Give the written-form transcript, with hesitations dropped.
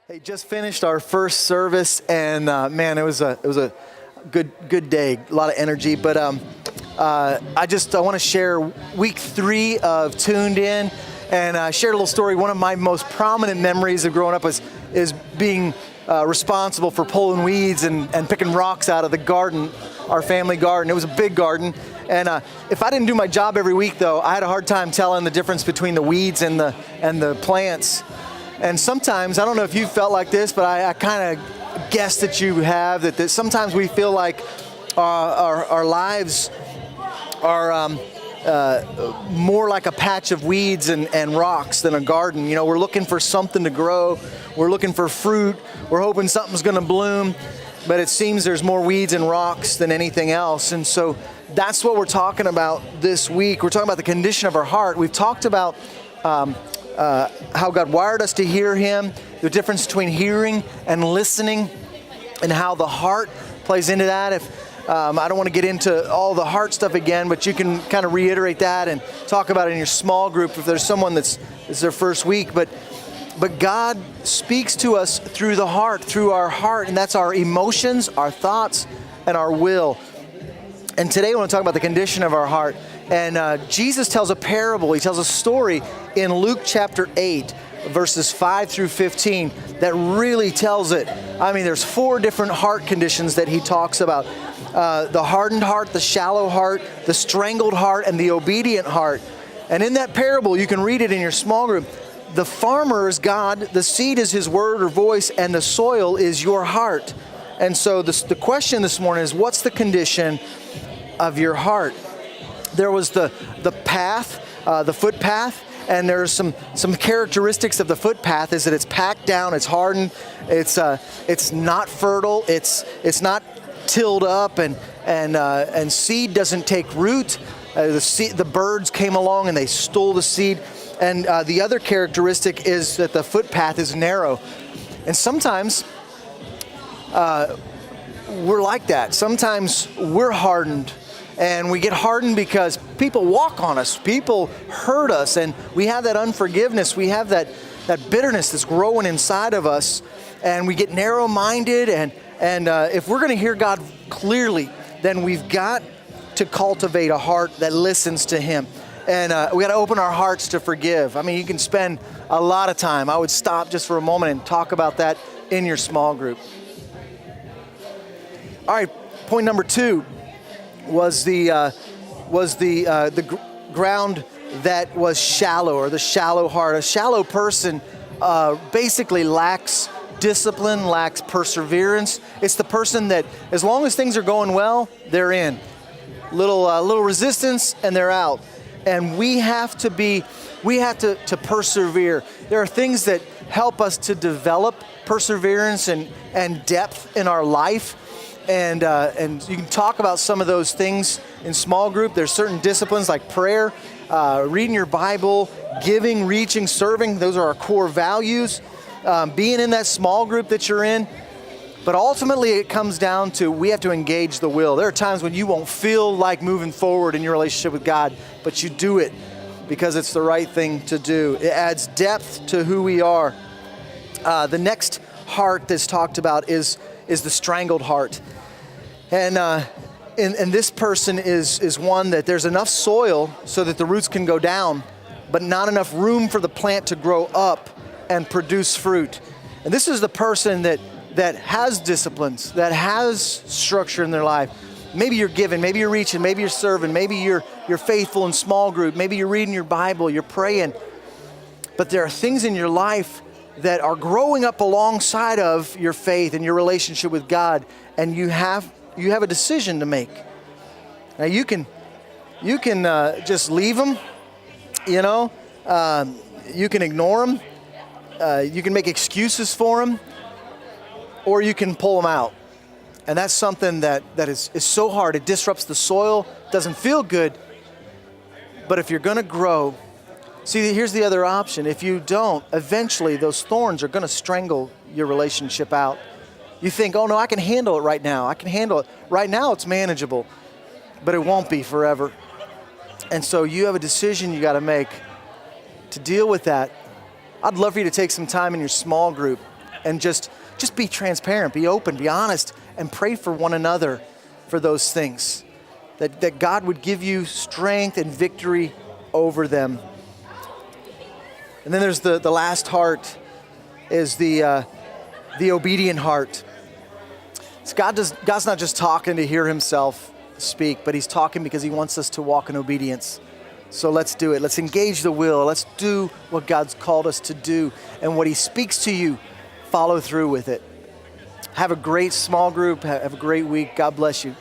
Hey, just finished our first service, and man, it was a good day, a lot of energy. But I want to share week 3 of Tuned In, and shared a little story. One of my most prominent memories of growing up is being responsible for pulling weeds and picking rocks out of the garden, our family garden. It was a big garden, and if I didn't do my job every week, though, I had a hard time telling the difference between the weeds and the plants. And sometimes, I don't know if you felt like this, but I kind of guess that you have, that sometimes we feel like our lives are more like a patch of weeds and rocks than a garden. You know, we're looking for something to grow. We're looking for fruit. We're hoping something's going to bloom. But it seems there's more weeds and rocks than anything else. And so that's what we're talking about this week. We're talking about the condition of our heart. We've talked about how God wired us to hear Him, the difference between hearing and listening, and how the heart plays into that. I don't want to get into all the heart stuff again, but you can kind of reiterate that and talk about it in your small group if there's someone it's their first week. But God speaks to us through the heart, through our heart, and that's our emotions, our thoughts, and our will. And today I want to talk about the condition of our heart. And Jesus tells a parable. He tells a story in Luke chapter 8, verses 5 through 15, that really tells it. I mean, there's 4 different heart conditions that he talks about. The hardened heart, the shallow heart, the strangled heart, and the obedient heart. And in that parable, you can read it in your small group. The farmer is God, the seed is His word or voice, and the soil is your heart. And so the question this morning is, what's the condition of your heart? There was the path, the footpath, and there's some characteristics of the footpath is that it's packed down, it's hardened, it's not fertile, it's not tilled up, and seed doesn't take root. The birds came along and they stole the seed. And the other characteristic is that the footpath is narrow. And sometimes we're like that. Sometimes we're hardened. And we get hardened because people walk on us, people hurt us, and we have that unforgiveness, we have that bitterness that's growing inside of us, and we get narrow-minded, and if we're going to hear God clearly, then we've got to cultivate a heart that listens to Him. And we got to open our hearts to forgive. I mean, you can spend a lot of time. I would stop just for a moment and talk about that in your small group. All right, point number 2. Was the ground that was shallow, or the shallow heart. A shallow person basically lacks discipline, lacks perseverance. It's the person that, as long as things are going well, they're in. Little resistance, and they're out. And we have to persevere. There are things that help us to develop perseverance and depth in our life. And you can talk about some of those things in small group. There's certain disciplines like prayer, reading your Bible, giving, reaching, serving. Those are our core values. Being in that small group that you're in. But ultimately it comes down to we have to engage the will. There are times when you won't feel like moving forward in your relationship with God, but you do it because it's the right thing to do. It adds depth to who we are. The next heart that's talked about is the strangled heart. And this person is one that there's enough soil so that the roots can go down, but not enough room for the plant to grow up and produce fruit. And this is the person that has disciplines, that has structure in their life. Maybe you're giving, maybe you're reaching, maybe you're serving, maybe you're faithful in small group, maybe you're reading your Bible, you're praying. But there are things in your life that are growing up alongside of your faith and your relationship with God, and you have a decision to make. Now you can just leave them, you know. You can ignore them. You can make excuses for them, or you can pull them out. And that's something that is so hard. It disrupts the soil, doesn't feel good. But if you're going to grow, see, here's the other option. If you don't, eventually those thorns are going to strangle your relationship out. You think, oh no, I can handle it right now. I can handle it. Right now it's manageable, but it won't be forever. And so you have a decision you got to make to deal with that. I'd love for you to take some time in your small group and just be transparent, be open, be honest, and pray for one another for those things. That God would give you strength and victory over them. And then there's the last heart, is the obedient heart. So God's not just talking to hear himself speak, but he's talking because he wants us to walk in obedience. So let's do it. Let's engage the will. Let's do what God's called us to do. And what he speaks to you, follow through with it. Have a great small group. Have a great week. God bless you.